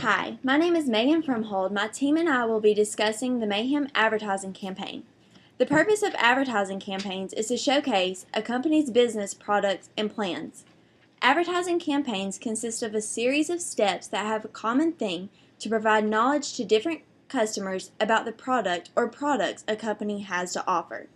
Hi, my name is Megan from Hold. My team and I will be discussing the Mayhem advertising campaign. The purpose of advertising campaigns is to showcase a company's business, products, and plans. Advertising campaigns consist of a series of steps that have a common theme to provide knowledge to different customers about the product or products a company has to offer.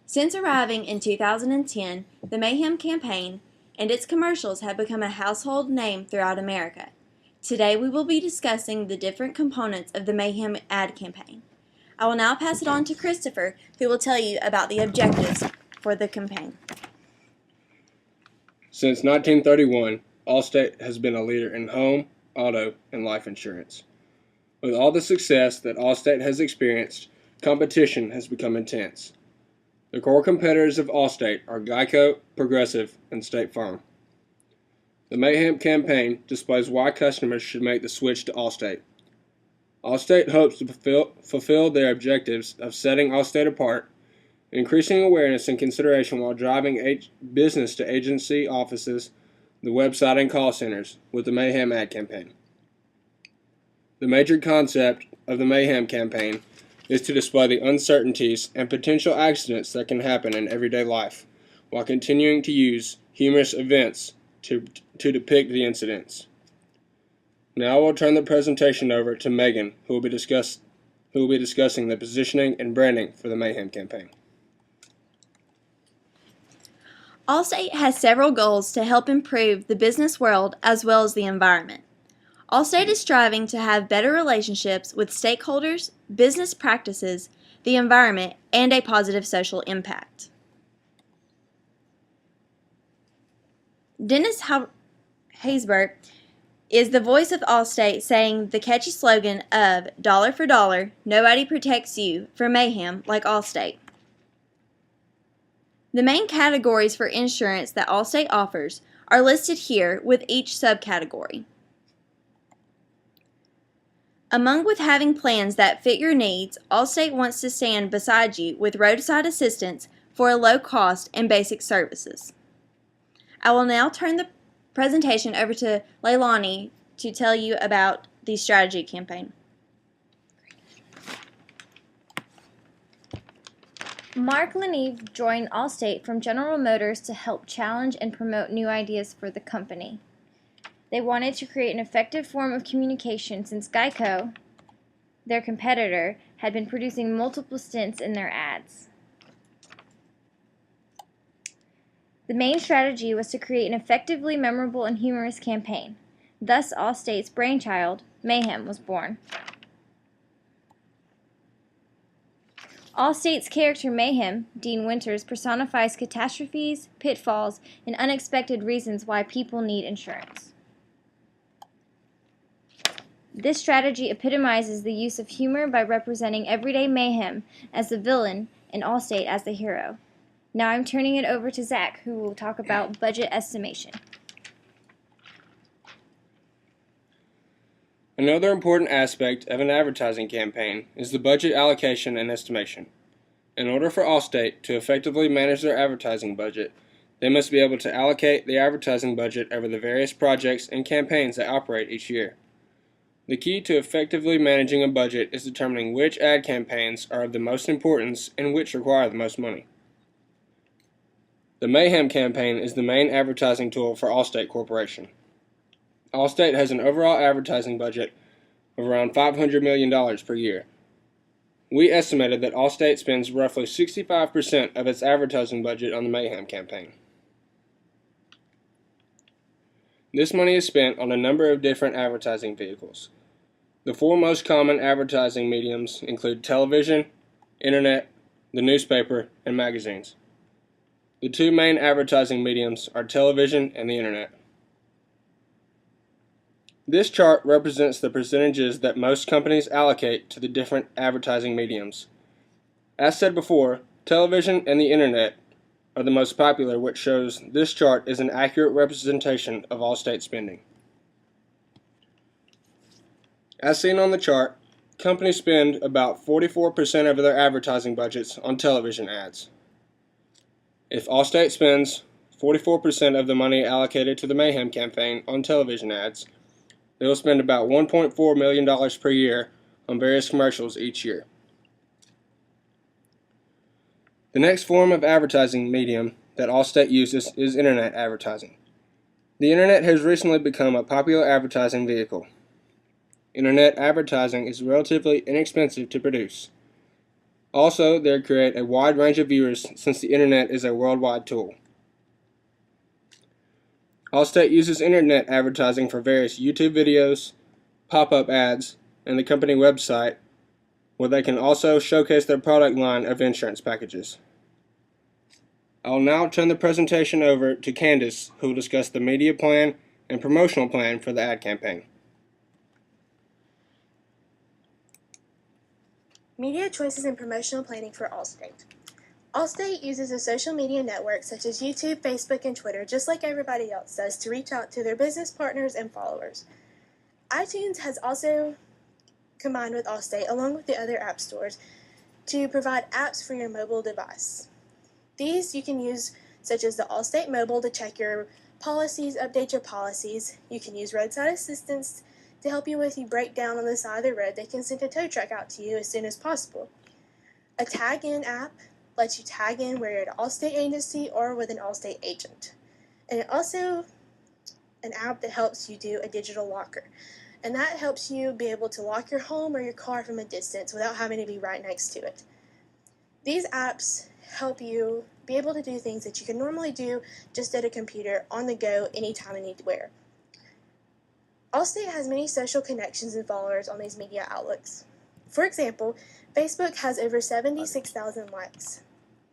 Since arriving in 2010, the Mayhem campaign and its commercials have become a household name throughout America. Today we will be discussing the different components of the Mayhem ad campaign. I will now pass it on to Christopher, who will tell you about the objectives for the campaign. Since 1931, Allstate has been a leader in home, auto, and life insurance. With all the success that Allstate has experienced, competition has become intense. The core competitors of Allstate are Geico, Progressive, and State Farm. The Mayhem campaign displays why customers should make the switch to Allstate. Allstate hopes to fulfill their objectives of setting Allstate apart, increasing awareness and consideration while driving business to agency offices, the website, and call centers with the Mayhem ad campaign. The major concept of the Mayhem campaign is to display the uncertainties and potential accidents that can happen in everyday life, while continuing to use humorous events to depict the incidents. Now I will turn the presentation over to Megan, who will be discussing the positioning and branding for the Mayhem campaign. Allstate has several goals to help improve the business world as well as the environment. Allstate is striving to have better relationships with stakeholders, business practices, the environment, and a positive social impact. Dennis Haysbert is the voice of Allstate, saying the catchy slogan of "Dollar for dollar, nobody protects you" for Mayhem like Allstate. The main categories for insurance that Allstate offers are listed here with each subcategory. Among with having plans that fit your needs, Allstate wants to stand beside you with roadside assistance for a low cost and basic services. I will now turn the presentation over to Leilani to tell you about the strategy campaign. Mark Leneve joined Allstate from General Motors to help challenge and promote new ideas for the company. They wanted to create an effective form of communication since Geico, their competitor, had been producing multiple stints in their ads. The main strategy was to create an effectively memorable and humorous campaign. Thus, Allstate's brainchild, Mayhem, was born. Allstate's character Mayhem, Dean Winters, personifies catastrophes, pitfalls, and unexpected reasons why people need insurance. This strategy epitomizes the use of humor by representing everyday Mayhem as the villain and Allstate as the hero. Now I'm turning it over to Zach, who will talk about budget estimation. Another important aspect of an advertising campaign is the budget allocation and estimation. In order for Allstate to effectively manage their advertising budget, they must be able to allocate the advertising budget over the various projects and campaigns that operate each year. The key to effectively managing a budget is determining which ad campaigns are of the most importance and which require the most money. The Mayhem campaign is the main advertising tool for Allstate Corporation. Allstate has an overall advertising budget of around $500 million per year. We estimated that Allstate spends roughly 65% of its advertising budget on the Mayhem campaign. This money is spent on a number of different advertising vehicles. The four most common advertising mediums include television, internet, the newspaper, and magazines. The two main advertising mediums are television and the internet. This chart represents the percentages that most companies allocate to the different advertising mediums. As said before, television and the internet are the most popular, which shows this chart is an accurate representation of Allstate spending. As seen on the chart, companies spend about 44% of their advertising budgets on television ads. If Allstate spends 44% of the money allocated to the Mayhem campaign on television ads, They will spend about $1.4 million per year on various commercials each year. The next form of advertising medium that Allstate uses is internet advertising. The internet has recently become a popular advertising vehicle. Internet advertising is relatively inexpensive to produce. Also, they create a wide range of viewers since the internet is a worldwide tool. Allstate uses internet advertising for various YouTube videos, pop-up ads, and the company website, where they can also showcase their product line of insurance packages. I'll now turn the presentation over to Candace, who will discuss the media plan and promotional plan for the ad campaign. Media choices and promotional planning for Allstate. Allstate uses a social media network such as YouTube, Facebook, and Twitter, just like everybody else does, to reach out to their business partners and followers. iTunes has also combined with Allstate, along with the other app stores, to provide apps for your mobile device. These you can use, such as the Allstate Mobile, to check your policies, update your policies. You can use roadside assistance to help you if you break down on the side of the road. They can send a tow truck out to you as soon as possible. A tag-in app lets you tag in where you're at an Allstate agency or with an Allstate agent. And it also an app that helps you do a digital locker. And that helps you be able to lock your home or your car from a distance without having to be right next to it. These apps help you be able to do things that you can normally do just at a computer, on the go, anytime and anywhere. Allstate has many social connections and followers on these media outlets. For example, Facebook has over 76,000 likes.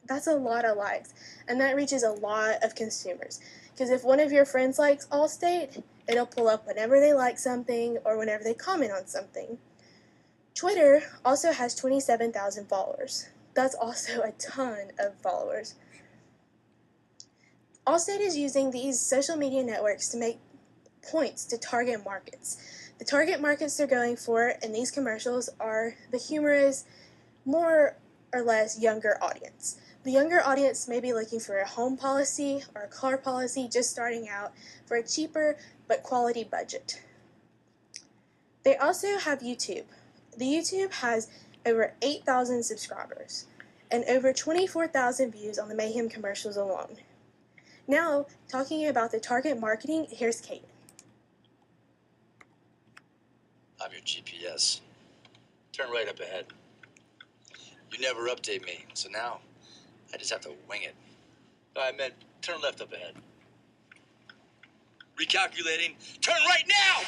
That's a lot of likes, and that reaches a lot of consumers. Because if one of your friends likes Allstate, it'll pull up whenever they like something or whenever they comment on something. Twitter also has 27,000 followers. That's also a ton of followers. Allstate is using these social media networks to make points to target markets. The target markets they're going for in these commercials are the humorous, more or less younger audience. The younger audience may be looking for a home policy or a car policy just starting out for a cheaper but quality budget. They also have YouTube. The YouTube has over 8,000 subscribers and over 24,000 views on the Mayhem commercials alone. Now, talking about the target marketing, here's Kate. I'm your GPS. Turn right up ahead. You never update me, so now I just have to wing it. I meant turn left up ahead. Recalculating. Turn right now!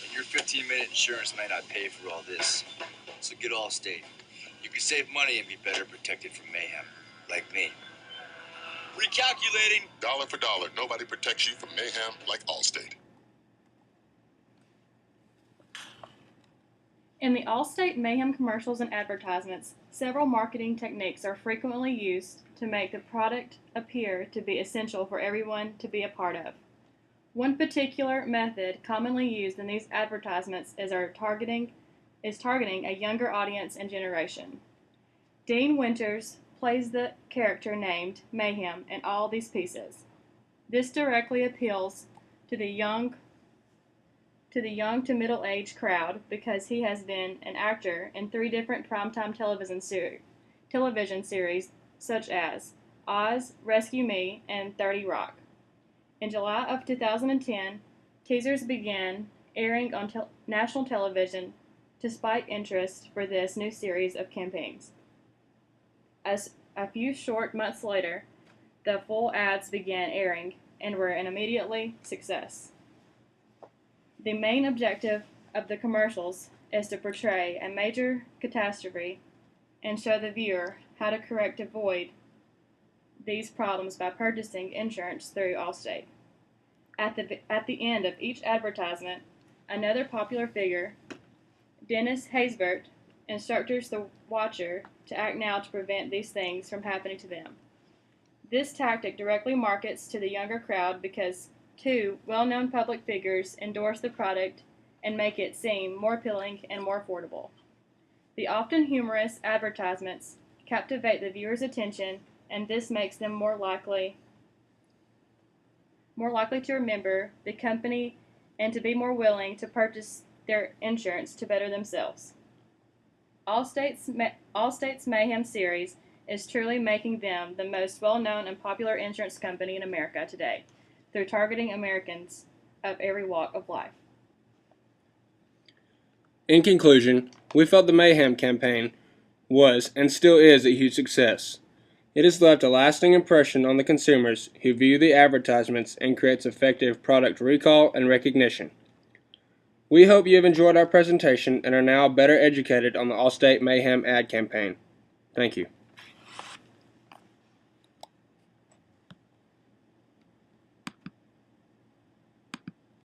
And your 15-minute insurance may not pay for all this. So get Allstate. You can save money and be better protected from mayhem, like me. Recalculating. Dollar for dollar, nobody protects you from mayhem like Allstate. In the Allstate Mayhem commercials and advertisements, several marketing techniques are frequently used to make the product appear to be essential for everyone to be a part of. One particular method commonly used in these advertisements is targeting a younger audience and generation. Dean Winters plays the character named Mayhem in all these pieces. This directly appeals to the young to middle-aged crowd because he has been an actor in 3 different primetime television series such as Oz, Rescue Me, and 30 Rock. In July of 2010, teasers began airing on national television to spike interest for this new series of campaigns. As a few short months later, the full ads began airing and were an immediately success. The main objective of the commercials is to portray a major catastrophe and show the viewer how to avoid these problems by purchasing insurance through Allstate. At the end of each advertisement, another popular figure, Dennis Haysbert, instructs the watcher to act now to prevent these things from happening to them. This tactic directly markets to the younger crowd because 2 well-known public figures endorse the product and make it seem more appealing and more affordable. The often humorous advertisements captivate the viewer's attention, and this makes them more likely more likely to remember the company, and to be more willing to purchase their insurance to better themselves. Allstate's Mayhem series is truly making them the most well-known and popular insurance company in America today, through targeting Americans of every walk of life. In conclusion, we felt the Mayhem campaign was and still is a huge success. It has left a lasting impression on the consumers who view the advertisements and creates effective product recall and recognition. We hope you have enjoyed our presentation and are now better educated on the Allstate Mayhem ad campaign. Thank you.